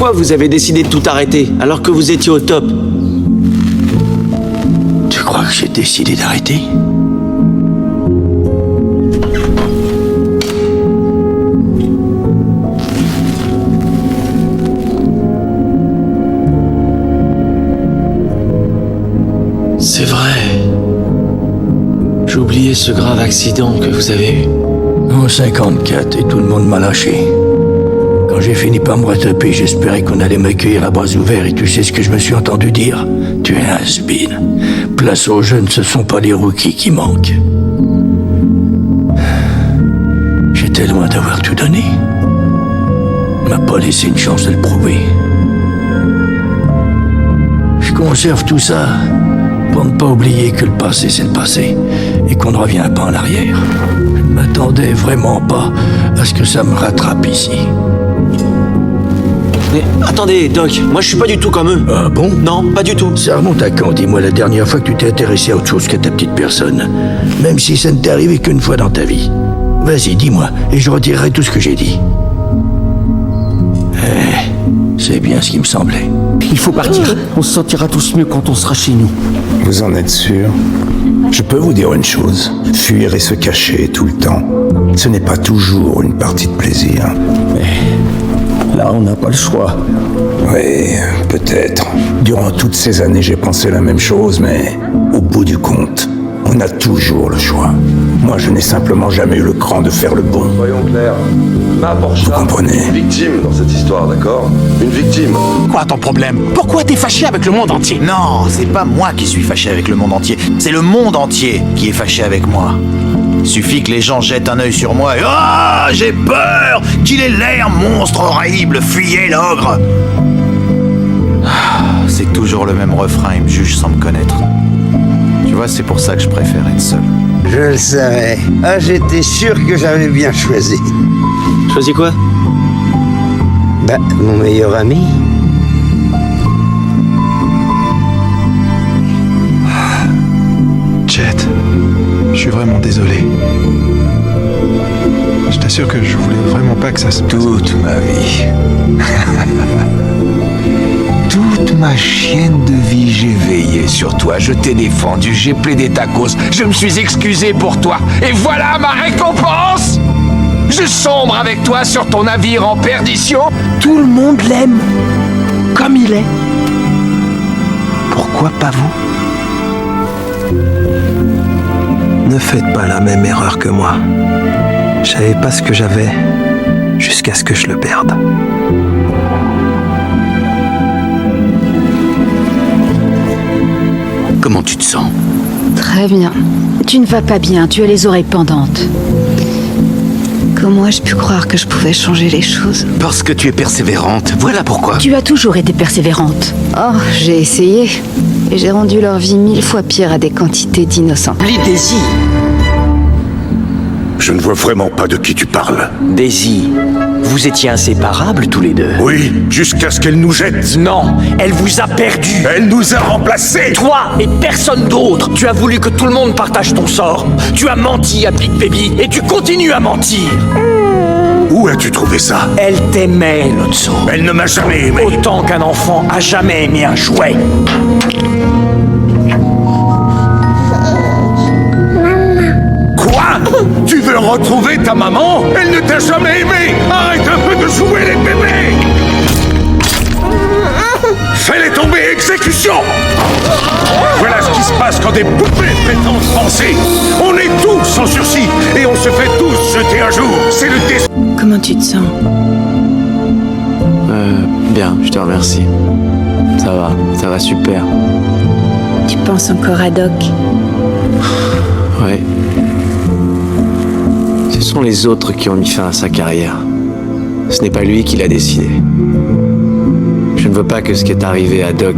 Pourquoi vous avez décidé de tout arrêter alors que vous étiez au top? Tu crois que j'ai décidé d'arrêter? C'est vrai. J'ai oublié ce grave accident que vous avez eu. En 54, et tout le monde m'a lâché. Quand j'ai fini par me retaper, j'espérais qu'on allait m'accueillir à bras ouverts, et tu sais ce que je me suis entendu dire? Tu es un has-been. Place aux jeunes, ce sont pas les rookies qui manquent. J'étais loin d'avoir tout donné. On m'a pas laissé une chance de le prouver. Je conserve tout ça pour ne pas oublier que le passé c'est le passé et qu'on ne revient pas en arrière. Je ne m'attendais vraiment pas à ce que ça me rattrape ici. Mais attendez, Doc, moi je suis pas du tout comme eux. Ah bon? Non, pas du tout. Ça remonte à quand, dis-moi, la dernière fois que tu t'es intéressé à autre chose qu'à ta petite personne? Même si ça ne t'est arrivé qu'une fois dans ta vie. Vas-y, dis-moi, et je retirerai tout ce que j'ai dit. C'est bien ce qui me semblait. Il faut partir. On se sentira tous mieux quand on sera chez nous. Vous en êtes sûr? Je peux vous dire une chose. Fuir et se cacher tout le temps, ce n'est pas toujours une partie de plaisir. Là, on n'a pas le choix. Oui, peut-être. Durant toutes ces années, j'ai pensé la même chose, mais au bout du compte, on a toujours le choix. Moi, je n'ai simplement jamais eu le cran de faire le bon. Soyons clairs, ma Porsche Vous comprenez? est une victime dans cette histoire, d'accord? Une victime. Quoi ton problème? Pourquoi t'es fâché avec le monde entier? Non, c'est pas moi qui suis fâché avec le monde entier. C'est le monde entier qui est fâché avec moi. Suffit que les gens jettent un œil sur moi et ah, j'ai peur qu'il ait l'air monstre horrible, fuyez l'ogre. C'est toujours le même refrain, il me juge sans me connaître. Tu vois, c'est pour ça que je préfère être seul. Je le savais. Ah, j'étais sûr que j'avais bien choisi. Choisis quoi? Bah, mon meilleur ami. Jet, je suis vraiment désolé. Je t'assure que je voulais vraiment pas que ça se passe. Toute ma vie. Toute ma chienne de vie, j'ai veillé sur toi. Je t'ai défendu, j'ai plaidé ta cause. Je me suis excusé pour toi. Et voilà ma récompense! Je sombre avec toi sur ton navire en perdition. Tout le monde l'aime. Comme il est. Pourquoi pas vous? Ne faites pas la même erreur que moi. Je savais pas ce que j'avais jusqu'à ce que je le perde. Comment tu te sens? Très bien. Tu ne vas pas bien, tu as les oreilles pendantes. Comment ai-je pu croire que je pouvais changer les choses? Parce que tu es persévérante, voilà pourquoi. Tu as toujours été persévérante. Oh, j'ai essayé. Et j'ai rendu leur vie 1000 fois pire à des quantités d'innocents. Daisy. Je ne vois vraiment pas de qui tu parles. Daisy, vous étiez inséparables tous les deux. Oui, jusqu'à ce qu'elle nous jette. Non, elle vous a perdu. Elle nous a remplacés. Toi et personne d'autre. Tu as voulu que tout le monde partage ton sort. Tu as menti à Big Baby et tu continues à mentir. Où as-tu trouvé ça? Elle t'aimait, Lotso. Elle ne m'a jamais aimé. Autant qu'un enfant a jamais aimé un jouet. Quoi? Tu veux retrouver ta maman? Elle ne t'a jamais aimé. Arrête un peu de jouer les bébés. Fais-les tomber, exécution. Voilà ce qui se passe quand des poupées prétendent penser. On est tous en sursis et on se fait tous jeter un jour. C'est le destin. Comment tu te sens? Bien, je te remercie. Ça va super. Tu penses encore à Doc? Ouais. Ce sont les autres qui ont mis fin à sa carrière. Ce n'est pas lui qui l'a décidé. Je ne veux pas que ce qui est arrivé à Doc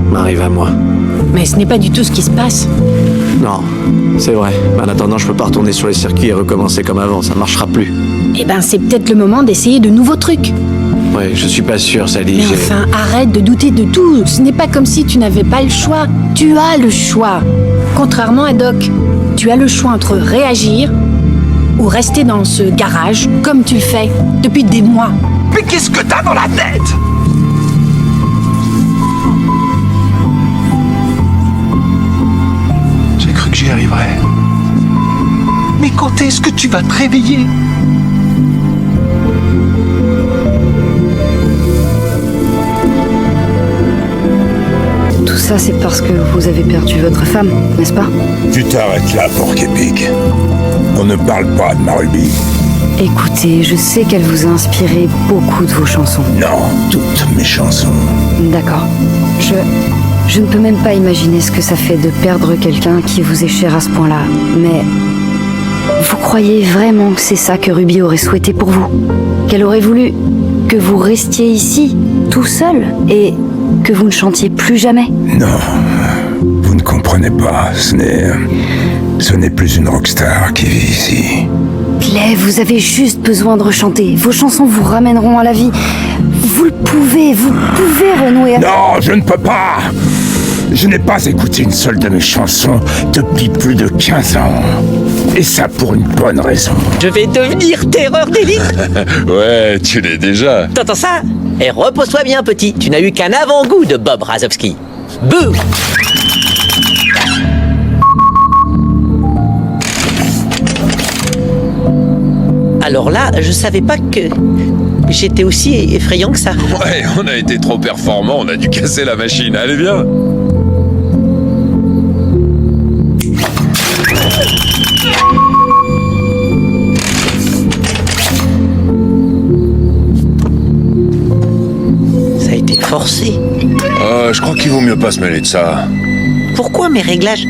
m'arrive à moi. Mais ce n'est pas du tout ce qui se passe. Non, c'est vrai. Mais en attendant, je peux pas retourner sur les circuits et recommencer comme avant. Ça marchera plus. Eh ben, c'est peut-être le moment d'essayer de nouveaux trucs. Ouais, je suis pas sûr, Sally. Mais enfin, arrête de douter de tout. Ce n'est pas comme si tu n'avais pas le choix. Tu as le choix. Contrairement à Doc, tu as le choix entre réagir ou rester dans ce garage comme tu le fais depuis des mois. Mais qu'est-ce que t'as dans la tête? J'ai cru que j'y arriverais. Mais quand est-ce que tu vas te réveiller? Tout ça, c'est parce que vous avez perdu votre femme, n'est-ce pas? Tu t'arrêtes là, porc-épic. On ne parle pas de ma rubis. Écoutez, je sais qu'elle vous a inspiré beaucoup de vos chansons. Non, toutes mes chansons. D'accord. Je ne peux même pas imaginer ce que ça fait de perdre quelqu'un qui vous est cher à ce point-là. Mais vous croyez vraiment que c'est ça que Ruby aurait souhaité pour vous? Qu'elle aurait voulu que vous restiez ici, tout seul, et que vous ne chantiez plus jamais? Non, vous ne comprenez pas. Ce n'est plus une rockstar qui vit ici. Clay, vous avez juste besoin de rechanter. Vos chansons vous ramèneront à la vie. Vous pouvez renouer à... Non, je ne peux pas. Je n'ai pas écouté une seule de mes chansons depuis plus de 15 ans. Et ça pour une bonne raison. Je vais devenir terreur d'élite. Ouais, tu l'es déjà. T'entends ça? Et repose-toi bien, petit. Tu n'as eu qu'un avant-goût de Bob Razowski. Bouh! Alors là, je savais pas que j'étais aussi effrayant que ça. Ouais, on a été trop performants, on a dû casser la machine. Allez, viens. Ça a été forcé. Je crois qu'il vaut mieux pas se mêler de ça. Pourquoi mes réglages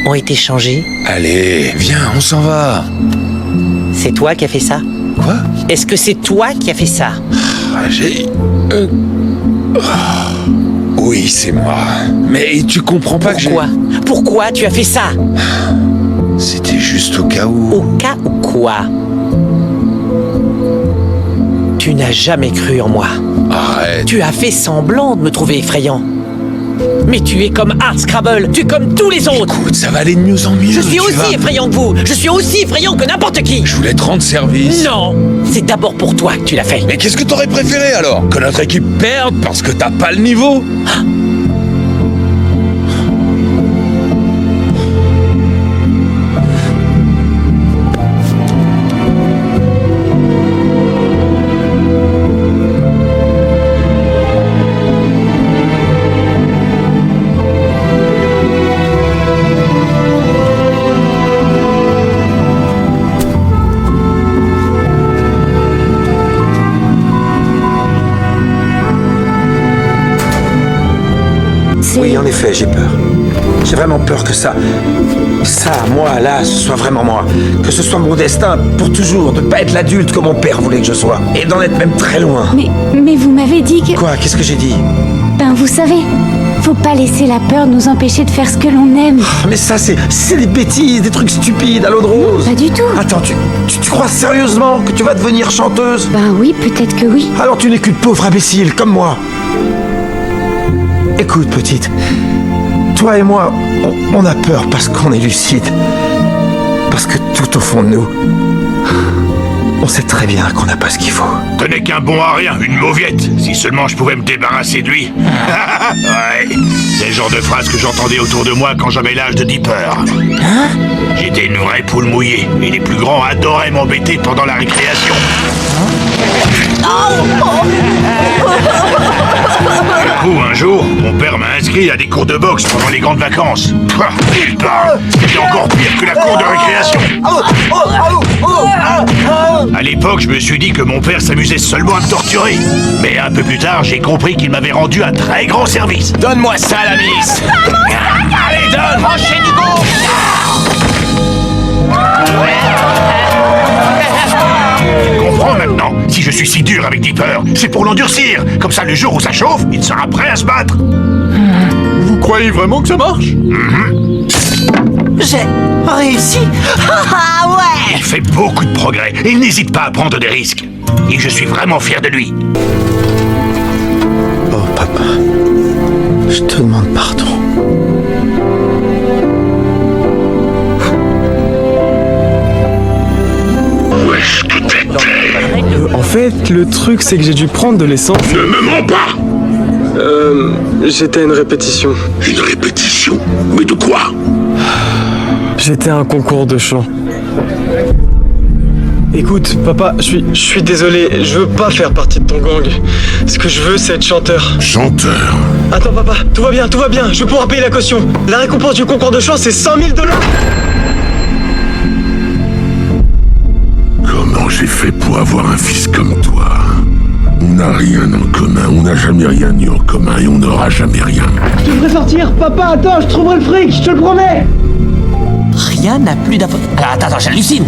ont été changés? Allez, viens, on s'en va. C'est toi qui as fait ça? Quoi? Est-ce que c'est toi qui as fait ça? Oui, c'est moi. Mais tu comprends pas Pourquoi? Pourquoi tu as fait ça? C'était juste au cas où. Au cas où quoi? Tu n'as jamais cru en moi. Arrête. Tu as fait semblant de me trouver effrayant. Mais tu es comme Hardscrabble, tu es comme tous les autres. Écoute, ça va aller de mieux en mieux. Je suis aussi effrayant que vous. Je suis aussi effrayant que n'importe qui. Je voulais te rendre service. Non, c'est d'abord pour toi que tu l'as fait. Mais qu'est-ce que t'aurais préféré alors? Que notre équipe perde parce que t'as pas le niveau? Oui, en effet, j'ai peur. J'ai vraiment peur que ça, moi, là, ce soit vraiment moi. Que ce soit mon destin pour toujours, de pas être l'adulte que mon père voulait que je sois. Et d'en être même très loin. Mais vous m'avez dit que... Quoi? Qu'est-ce que j'ai dit? Ben, vous savez, faut pas laisser la peur nous empêcher de faire ce que l'on aime. Mais ça, c'est des bêtises, des trucs stupides à l'eau de rose. Pas du tout. Attends, tu crois sérieusement que tu vas devenir chanteuse? Ben oui, peut-être que oui. Alors tu n'es qu'une pauvre imbécile, comme moi. Écoute, petite, toi et moi, on a peur parce qu'on est lucide. Parce que tout au fond de nous, on sait très bien qu'on n'a pas ce qu'il faut. Ce n'est qu'un bon à rien, une mauviette. Si seulement je pouvais me débarrasser de lui. Ouais, c'est le genre de phrase que j'entendais autour de moi quand j'avais l'âge de Dipper. Hein? J'étais une vraie poule mouillée, et les plus grands adoraient m'embêter pendant la récréation. Du coup, un jour, mon père m'a inscrit à des cours de boxe pendant les grandes vacances. C'était encore pire que la cour de récréation. À l'époque, je me suis dit que mon père s'amusait seulement à me torturer. Mais un peu plus tard, j'ai compris qu'il m'avait rendu un très grand service. Donne-moi ça, la miss. Allez, donne! Tranchez du go! Tu comprends maintenant? Si je suis si dur avec Dipper, c'est pour l'endurcir. Comme ça, le jour où ça chauffe, il sera prêt à se battre. Vous croyez vraiment que ça marche? J'ai réussi. Ah ouais! Il fait beaucoup de progrès et il n'hésite pas à prendre des risques. Et je suis vraiment fier de lui. Oh, papa, je te demande pardon. Où est-ce que t'étais? En fait, le truc c'est que j'ai dû prendre de l'essence. Ne me mens pas! J'étais à une répétition. Une répétition? Mais de quoi? J'étais à un concours de chant. Écoute, papa, je suis désolé, je veux pas faire partie de ton gang. Ce que je veux, c'est être chanteur. Chanteur? Attends, papa, tout va bien, je vais pouvoir payer la caution. La récompense du concours de chant, c'est 100 000 $. Comment j'ai fait pour avoir un fils comme toi? On n'a rien en commun, on n'a jamais rien eu en commun et on n'aura jamais rien. Je devrais sortir, papa, attends, je trouverai le fric, je te le promets. Rien n'a plus d'importance. Attends, j'hallucine.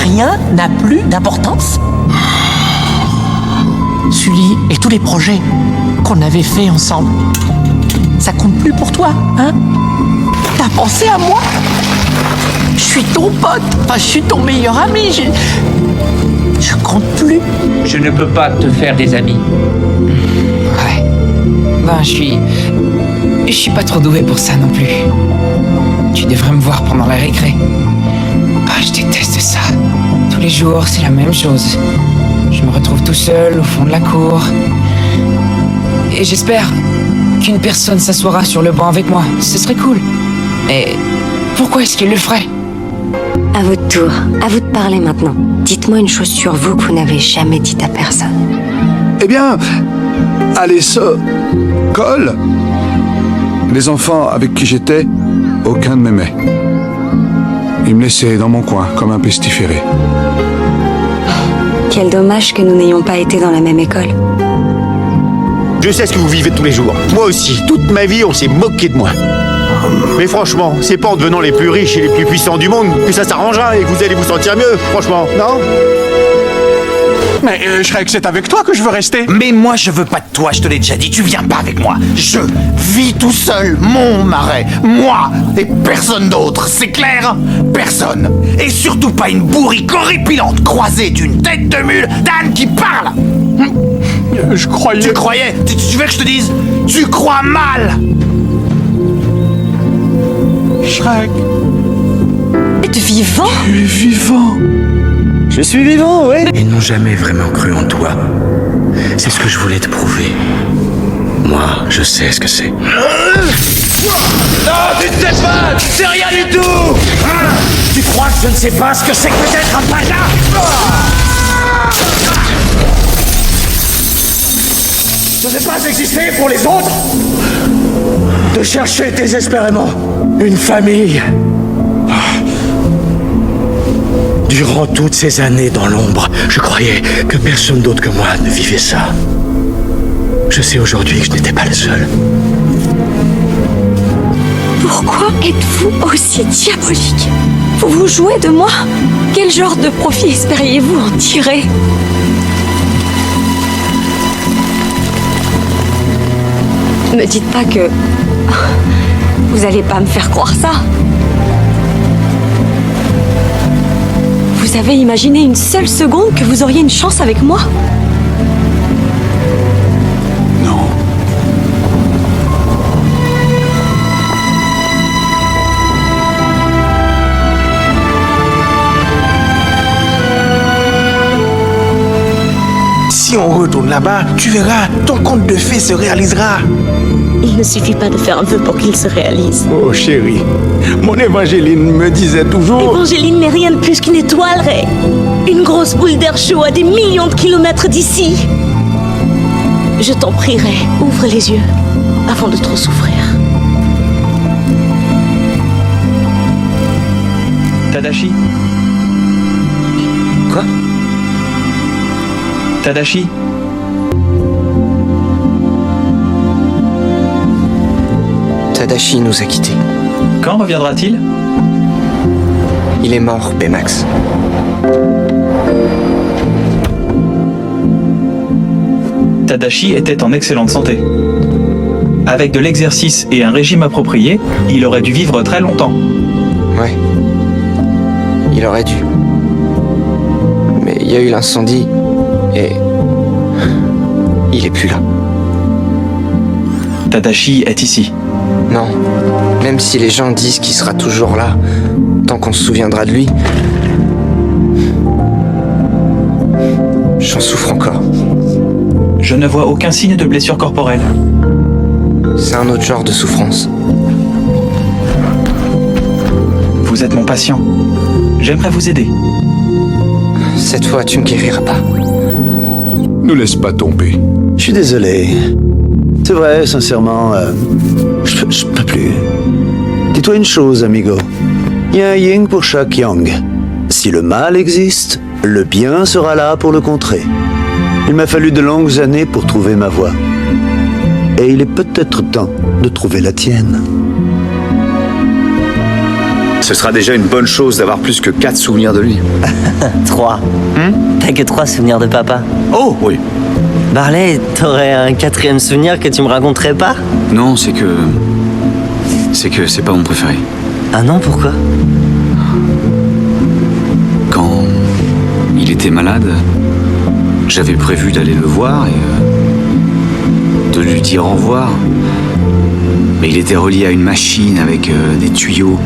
Rien n'a plus d'importance. Sully et tous les projets qu'on avait fait ensemble, ça compte plus pour toi, hein? T'as pensé à moi? Je suis ton pote, enfin je suis ton meilleur ami, je compte plus. Je ne peux pas te faire des amis. Ouais. Ben, je suis pas trop doué pour ça non plus. Tu devrais me voir pendant la récré. Ah, je déteste ça. Tous les jours, c'est la même chose. Je me retrouve tout seul au fond de la cour. Et j'espère qu'une personne s'assoira sur le banc avec moi. Ce serait cool. Mais pourquoi est-ce qu'il le ferait? À votre tour, à vous de parler maintenant. Dites-moi une chose sur vous que vous n'avez jamais dite à personne. Eh bien, allez, Cole. Les enfants avec qui j'étais, aucun ne m'aimait. Ils me laissaient dans mon coin, comme un pestiféré. Quel dommage que nous n'ayons pas été dans la même école. Je sais ce que vous vivez tous les jours. Moi aussi, toute ma vie, on s'est moqué de moi. Mais franchement, c'est pas en devenant les plus riches et les plus puissants du monde que ça s'arrangera et que vous allez vous sentir mieux, franchement, non? Mais Shrek, c'est avec toi que je veux rester. Mais moi, je veux pas de toi, je te l'ai déjà dit, tu viens pas avec moi. Je vis tout seul, mon marais, moi et personne d'autre, c'est clair? Personne. Et surtout pas une bourrique horripilante croisée d'une tête de mule d'âne qui parle. Je croyais... Tu croyais? Tu veux que je te dise? Tu crois mal. Shrek... T'es vivant? Tu es vivant. Je suis vivant, oui. Ils n'ont jamais vraiment cru en toi. C'est ce que je voulais te prouver. Moi, je sais ce que c'est. Non, tu ne sais pas! Tu sais rien du tout! Tu crois que je ne sais pas ce que c'est que d'être un paja? Ce n'est pas exister pour les autres! De chercher désespérément une famille. Durant toutes ces années dans l'ombre, je croyais que personne d'autre que moi ne vivait ça. Je sais aujourd'hui que je n'étais pas le seul. Pourquoi êtes-vous aussi diabolique? Vous vous jouez de moi? Quel genre de profit espériez-vous en tirer? Me dites pas que... Vous allez pas me faire croire ça. Vous avez imaginé une seule seconde que vous auriez une chance avec moi? Non. Si on retourne là-bas, tu verras, ton conte de fées se réalisera. Il ne suffit pas de faire un vœu pour qu'il se réalise. Oh chérie, mon Évangéline me disait toujours... Évangéline n'est rien de plus qu'une étoile, Ray. Une grosse boule d'air chaud à des millions de kilomètres d'ici. Je t'en prie, Ray, ouvre les yeux avant de trop souffrir. Tadashi? Quoi? Tadashi? Tadashi nous a quittés. Quand reviendra-t-il? Il est mort, Baymax. Tadashi était en excellente santé. Avec de l'exercice et un régime approprié, il aurait dû vivre très longtemps. Ouais. Il aurait dû. Mais il y a eu l'incendie et... il est plus là. Tadashi est ici. Non. Même si les gens disent qu'il sera toujours là, tant qu'on se souviendra de lui, j'en souffre encore. Je ne vois aucun signe de blessure corporelle. C'est un autre genre de souffrance. Vous êtes mon patient. J'aimerais vous aider. Cette fois, tu ne guériras pas. Ne laisse pas tomber. Je suis désolé. C'est vrai, sincèrement, je peux plus. Dis-toi une chose, amigo. Il y a un yin pour chaque yang. Si le mal existe, le bien sera là pour le contrer. Il m'a fallu de longues années pour trouver ma voie. Et il est peut-être temps de trouver la tienne. Ce sera déjà une bonne chose d'avoir plus que 4 souvenirs de lui. 3. T'as que 3 souvenirs de papa. Oh, oui. Barley, t'aurais un 4e souvenir que tu me raconterais pas? Non, c'est que c'est pas mon préféré. Ah non, pourquoi? Quand il était malade, j'avais prévu d'aller le voir et de lui dire au revoir. Mais il était relié à une machine avec des tuyaux.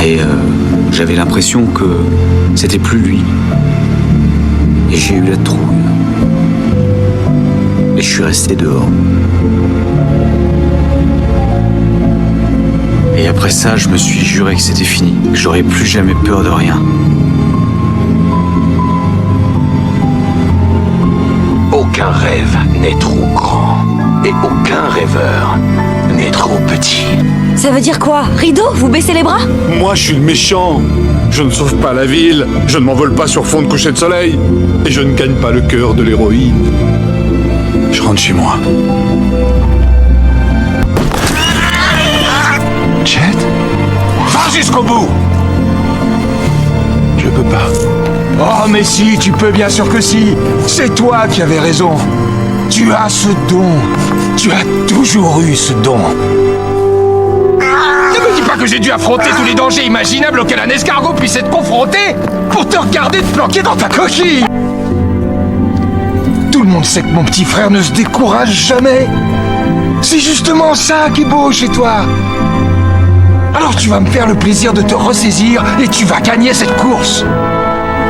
Et j'avais l'impression que c'était plus lui. Et j'ai eu la trouille. Et je suis resté dehors. Et après ça, je me suis juré que c'était fini, que j'aurais plus jamais peur de rien. Aucun rêve n'est trop grand. Et aucun rêveur n'est trop petit. Ça veut dire quoi? Rideau, vous baissez les bras? Moi, je suis le méchant. Je ne sauve pas la ville, je ne m'envole pas sur fond de coucher de soleil, et je ne gagne pas le cœur de l'héroïne. Je rentre chez moi. Jet? Va jusqu'au bout! Je peux pas. Oh, mais si, tu peux, bien sûr que si. C'est toi qui avais raison. Tu as ce don. Tu as toujours eu ce don. Ne me dis pas que j'ai dû affronter tous les dangers imaginables auxquels un escargot puisse être confronté pour te regarder te planquer dans ta coquille. Tout le monde sait que mon petit frère ne se décourage jamais. C'est justement ça qui est beau chez toi. Alors tu vas me faire le plaisir de te ressaisir et tu vas gagner cette course.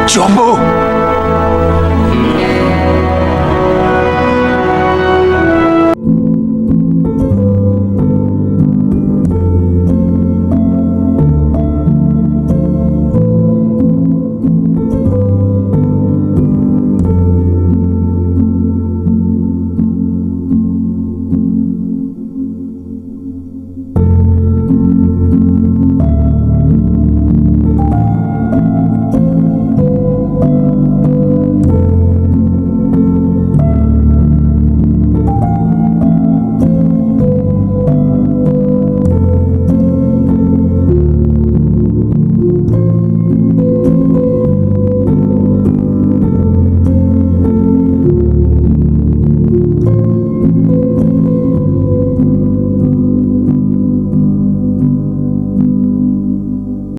Turbo,